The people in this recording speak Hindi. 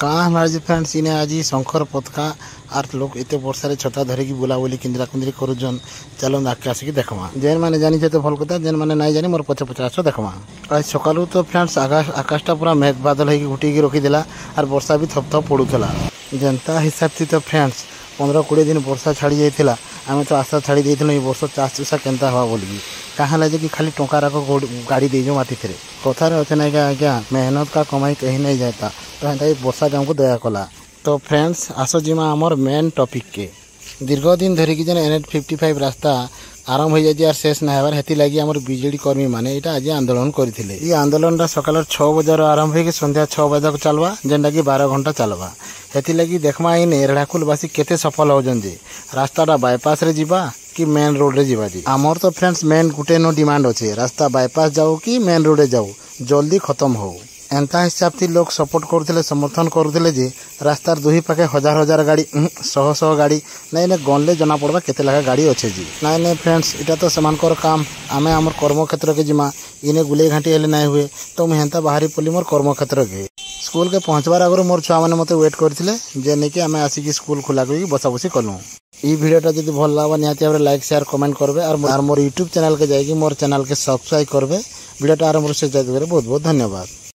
कहाँ हमारे फ्रेंड्स इने आज शंकर पतका आर लोग एत वर्षा छता धरिकी बुलाबुली किंद्रा कुंद्री करुन चलो आगे आसिक देखमा जेन मैंने जानी तो भल कथा जेन मैंने नहीं जानी मोर पचे पचे आस देखमा आज सकालू तो फ्रेंड्स आकाशटा पूरा मेघ बादल होगी घुटिकी रखीदेला और वर्षा भी थप थप पड़ूला जनता हिसाब से तो फ्रेंड्स 15-20 दिन वर्षा छाड़ी जाइला आम तो आशा छाड़ी देथिलु ए वर्ष चाष चुषा केनता हवा बोलिकी कहाँ लगे कि खाली टंका राख गाड़ी दे माटी थे कथार अच्छे ना आज्ञा मेहनत का कमाई कहीं नहीं जाता तो हेता वर्षा आमको दया कला। तो फ्रेंड्स आस जिमा आमर मेन टॉपिक के दीर्घ दिन धरिकी जेन NH 55 रास्ता आरंभ हो जाए शेष ना होबार हेती लगी आमर बीजेडी कर्मी माने एटा आज आंदोलन करथिले। ई आंदोलन सकाल 6 बजे आरंभ हो संध्या 6 बजे को चलवा जेनटा कि 12 घंटा चलवा हेती लगी देखमा इन रेढ़ाकुलवासी केते सफल होजन जे रास्ताटा बाईपास रे जीवा कि मेन रोड रे जीवा जी आमर तो फ्रेंड्स मेन गुटे नो डिमांड अच्छे रास्ता बाईपास जाऊ कि मेन रोड रे जाऊ जल्दी खत्म हो एंता हिसाब से लोग सपोर्ट करते समर्थन करते जे रास्तार दुही पाखे हजार गाड़ी 100 गाड़ी नहीं गणले जना पड़वा केते लगा गाड़ी अच्छे जी नहीं फ्रेंड्स इटा तो सेमानकर काम आमे आमर कर्म क्षेत्र के जिमा इने गुले घाटी हेले नहीं हुए तो मुझे हेन्ता बाहरी पड़ी मोर कर्म क्षेत्र के स्कूल के पहुँचबार आगर मोर छुआ मैंने मत वेट करते जे नहीं आम आसिक स्कूल खोला कर बसा बसी कलु ई वीडियोटा जब भल लगा निहाती भाव लाइक शेयर कमेंट करबे और मोर यूट्यूब चैनल के जाकि मोर चैनल के सब्सक्राइब करबे वीडियोटा आरंभ से बहुत बहुत धन्यवाद।